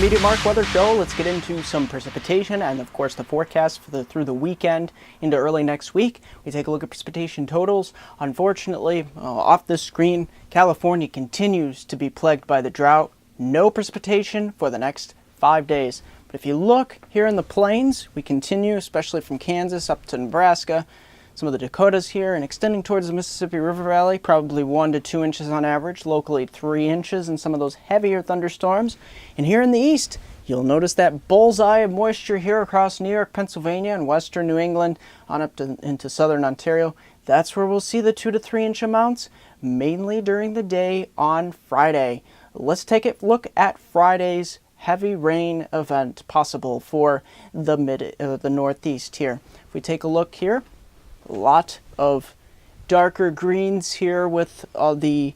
MeteoMark Weather Show. Let's get into some precipitation and, of course, the forecast for through the weekend into early next week. We take a look at precipitation totals. Unfortunately, off this screen, California continues to be plagued by the drought. No precipitation for the next 5 days. But if you look here in the plains, we continue, especially from Kansas up to Nebraska, some of the Dakotas here, and extending towards the Mississippi River Valley, probably 1 to 2 inches on average, locally 3 inches in some of those heavier thunderstorms. And here in the east, you'll notice that bullseye of moisture here across New York, Pennsylvania, and western New England on up to into southern Ontario. That's where we'll see the 2 to 3 inch amounts, mainly during the day on Friday. Let's take a look at Friday's heavy rain event possible for the northeast here. If we take a look here, a lot of darker greens here with the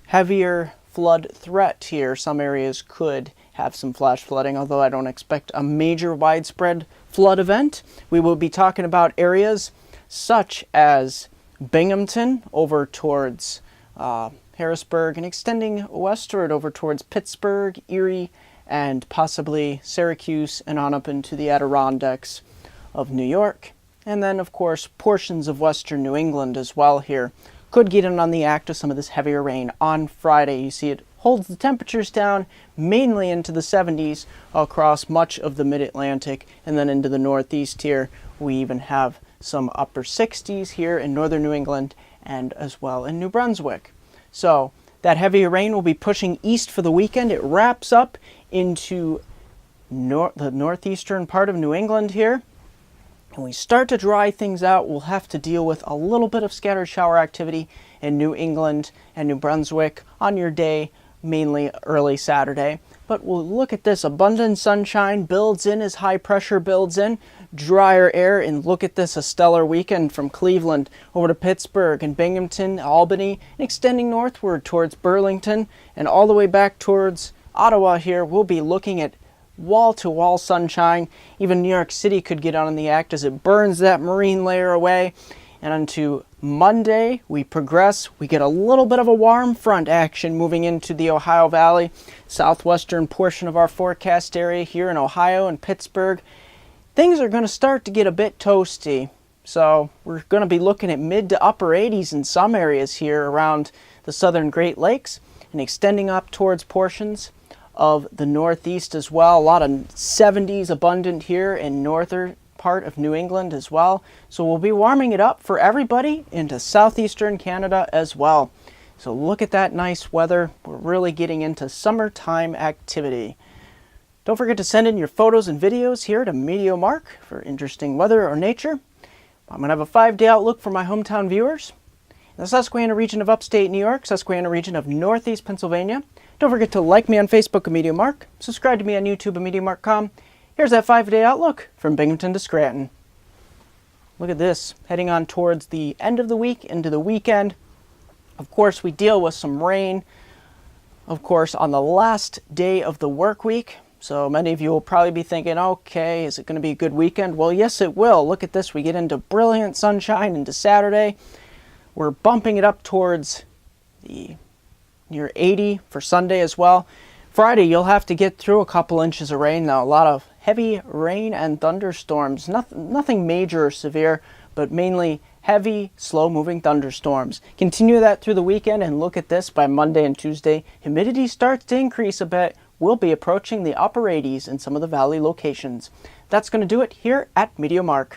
heavier flood threat here. Some areas could have some flash flooding, although I don't expect a major widespread flood event. We will be talking about areas such as Binghamton over towards Harrisburg and extending westward over towards Pittsburgh, Erie, and possibly Syracuse and on up into the Adirondacks of New York. And then, of course, portions of western New England as well here could get in on the act of some of this heavier rain on Friday. You see it holds the temperatures down mainly into the 70s across much of the mid-Atlantic, and then into the northeast here. We even have some upper 60s here in northern New England and as well in New Brunswick. So that heavier rain will be pushing east for the weekend. It wraps up into the northeastern part of New England here. When we start to dry things out, we'll have to deal with a little bit of scattered shower activity in New England and New Brunswick on your day, mainly early Saturday. But we'll look at this. Abundant sunshine builds in as high pressure builds in, drier air, and look at this, a stellar weekend from Cleveland over to Pittsburgh and Binghamton, Albany, and extending northward towards Burlington and all the way back towards Ottawa here. We'll be looking at wall-to-wall sunshine. Even New York City could get on the act as it burns that marine layer away. And onto Monday, we progress. We get a little bit of a warm front action moving into the Ohio Valley, southwestern portion of our forecast area here in Ohio and Pittsburgh. Things are going to start to get a bit toasty. So we're going to be looking at mid to upper 80s in some areas here around the southern Great Lakes and extending up towards portions of the northeast as well. A lot of 70s abundant here in northern part of New England as well. So we'll be warming it up for everybody into southeastern Canada as well. So look at that nice weather. We're really getting into summertime activity. Don't forget to send in your photos and videos here to MeteoMark for interesting weather or nature. I'm going to have a 5-day outlook for my hometown viewers. In the Susquehanna region of upstate New York, Susquehanna region of northeast Pennsylvania. Don't forget to like me on Facebook at MeteoMark, subscribe to me on YouTube at MeteoMark.com. Here's that 5-day outlook from Binghamton to Scranton. Look at this, heading on towards the end of the week into the weekend. Of course, we deal with some rain, of course, on the last day of the work week. So many of you will probably be thinking, okay, is it going to be a good weekend? Well, yes, it will. Look at this. We get into brilliant sunshine into Saturday. We're bumping it up towards the near 80 for Sunday as well. Friday, you'll have to get through a couple inches of rain now. A lot of heavy rain and thunderstorms. Nothing major or severe, but mainly heavy, slow-moving thunderstorms. Continue that through the weekend, and look at this. By Monday and Tuesday, humidity starts to increase a bit. We'll be approaching the upper 80s in some of the valley locations. That's going to do it here at MeteoMark.